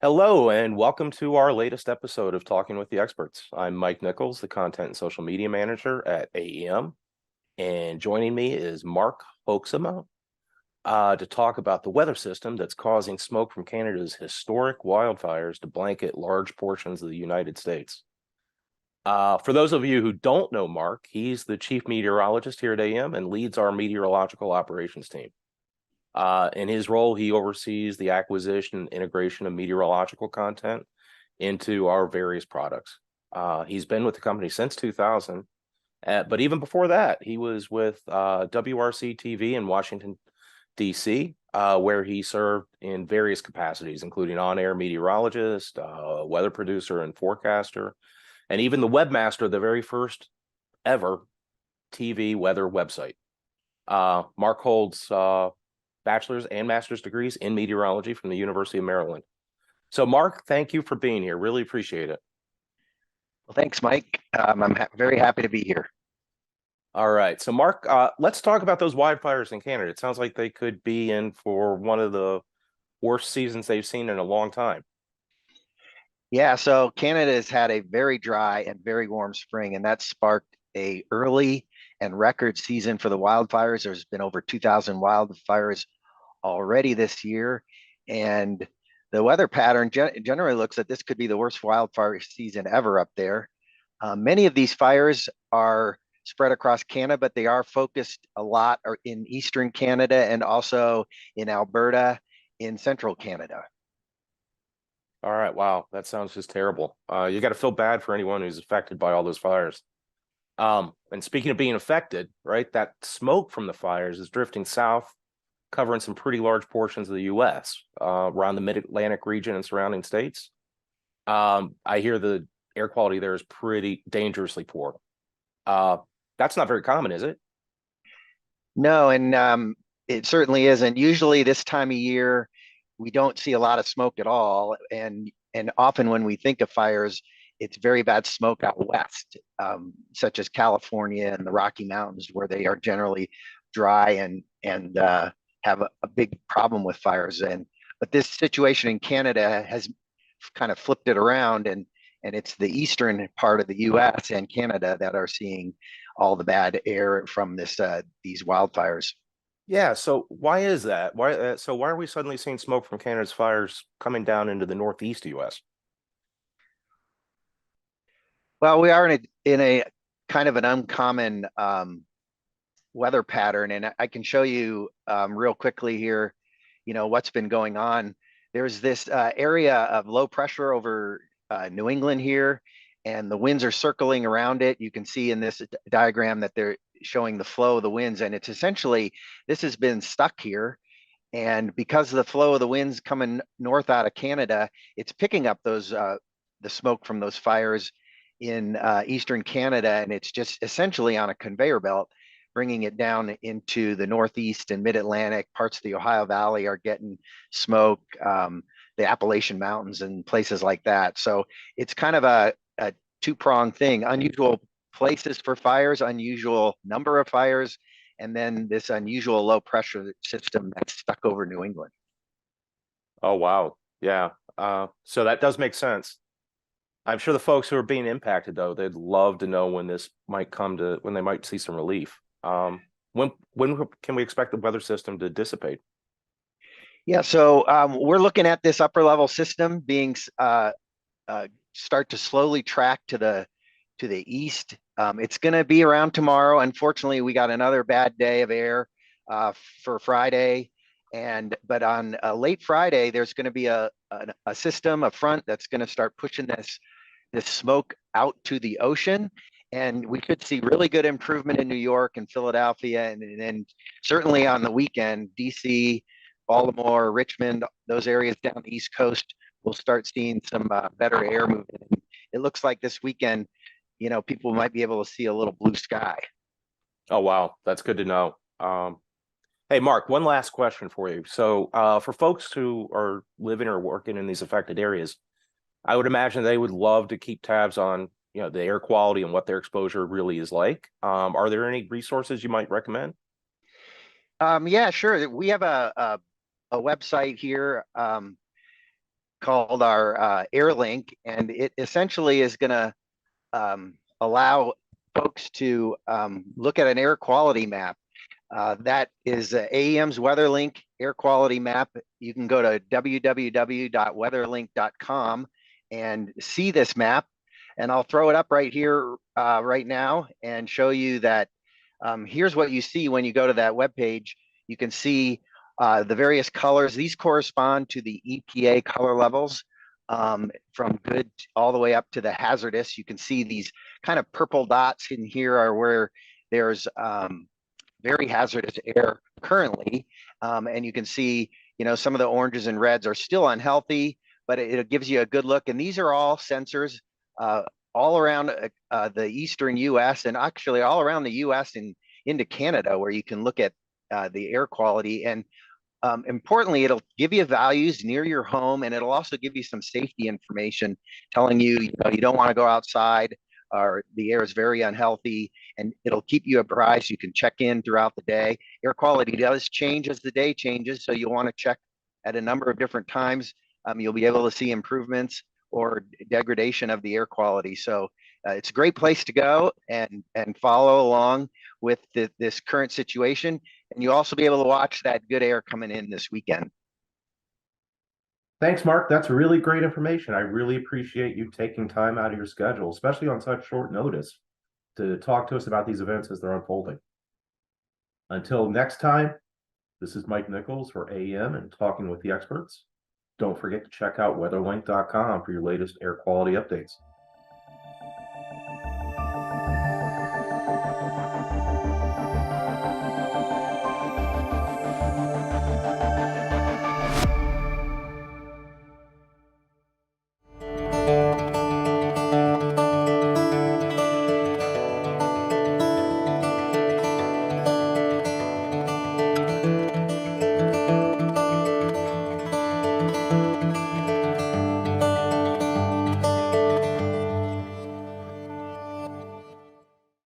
Hello, and welcome to our latest episode of Talking with the Experts. I'm Mike Nichols, the Content and Social Media Manager at AEM, and joining me is Mark Hoekzema to talk about the weather system that's causing smoke from Canada's historic wildfires to blanket large portions of the United States. For those of you who don't know Mark, he's the Chief Meteorologist here at AEM and leads our meteorological operations team. In his role, he oversees the acquisition and integration of meteorological content into our various products. He's been with the company since 2000, but even before that, he was with WRC TV in Washington, D.C., where he served in various capacities, including on-air meteorologist, weather producer and forecaster, and even the webmaster of the very first ever TV weather website. Mark holds bachelor's and master's degrees in meteorology from the University of Maryland. So, Mark, thank you for being here. Really appreciate it. Well, thanks, Mike. I'm very happy to be here. All right. So, Mark, let's talk about those wildfires in Canada. It sounds like they could be in for one of the worst seasons they've seen in a long time. Yeah, so Canada has had a very dry and very warm spring, and that sparked a early and record season for the wildfires. There's been over 2,000 wildfires already this year, and the weather pattern generally looks that this could be the worst wildfire season ever up there. Many of these fires are spread across Canada, but they are focused a lot in eastern Canada and also in Alberta in central Canada. All right. Wow. That sounds just terrible. You got to feel bad for anyone who's affected by all those fires. And speaking of being affected, right, that smoke from the fires is drifting south, covering some pretty large portions of the U.S., around the mid-Atlantic region and surrounding states. I hear the air quality there is pretty dangerously poor. That's not very common, is it? No, and it certainly isn't. Usually this time of year, we don't see a lot of smoke at all, and often when we think of fires, it's very bad smoke out west, such as California and the Rocky Mountains, where they are generally dry and have a big problem with fires. But this situation in Canada has kind of flipped it around, and it's the eastern part of the U.S. and Canada that are seeing all the bad air from these wildfires. Yeah. So why is that? Why are we suddenly seeing smoke from Canada's fires coming down into the northeast U.S.? Well, we are in a kind of an uncommon weather pattern, and I can show you real quickly here, what's been going on. There's this area of low pressure over New England here, and the winds are circling around it. You can see in this diagram that they're showing the flow of the winds, and it's essentially, this has been stuck here. And because of the flow of the winds coming north out of Canada, it's picking up the smoke from those fires in eastern Canada, and it's just essentially on a conveyor belt, bringing it down into the Northeast and Mid-Atlantic. Parts of the Ohio Valley are getting smoke, the Appalachian Mountains and places like that. So it's kind of a two-pronged thing: unusual places for fires, unusual number of fires, and then this unusual low pressure system that's stuck over New England. Oh, wow. Yeah. So that does make sense. I'm sure the folks who are being impacted, though, they'd love to know when this might when they might see some relief. When can we expect the weather system to dissipate? Yeah, so we're looking at this upper level system being start to slowly track to the east. It's going to be around tomorrow. Unfortunately, we got another bad day of air for Friday, but on late Friday, there's going to be a system, a front that's going to start pushing this smoke out to the ocean. And we could see really good improvement in New York and Philadelphia, and certainly on the weekend, DC, Baltimore, Richmond, those areas down the East Coast, we'll start seeing some better air movement. It looks like this weekend, people might be able to see a little blue sky. Oh, wow. That's good to know. Hey, Mark, one last question for you. So, for folks who are living or working in these affected areas, I would imagine they would love to keep tabs on, the air quality and what their exposure really is like. Are there any resources you might recommend? Yeah, sure. We have a website here. called our Air Link, and it essentially is going to allow folks to look at an air quality map. That is AEM's WeatherLink air quality map. You can go to www.weatherlink.com and see this map. And I'll throw it up right here right now and show you that here's what you see when you go to that webpage. You can see the various colors. These correspond to the EPA color levels from good all the way up to the hazardous. You can see these kind of purple dots in here are where there's very hazardous air currently. And you can see, some of the oranges and reds are still unhealthy, but it gives you a good look. And these are all sensors all around the eastern US and actually all around the US and into Canada, where you can look at the air quality. And importantly, it'll give you values near your home, and it'll also give you some safety information telling you, you don't want to go outside, or the air is very unhealthy, and it'll keep you apprised. You can check in throughout the day. Air quality does change as the day changes, so you'll want to check at a number of different times. You'll be able to see improvements or degradation of the air quality. So it's a great place to go and follow along with this current situation. And you'll also be able to watch that good air coming in this weekend. Thanks, Mark. That's really great information. I really appreciate you taking time out of your schedule, especially on such short notice, to talk to us about these events as they're unfolding. Until next time, this is Mike Nichols for AEM and Talking with the Experts. Don't forget to check out weatherlink.com for your latest air quality updates.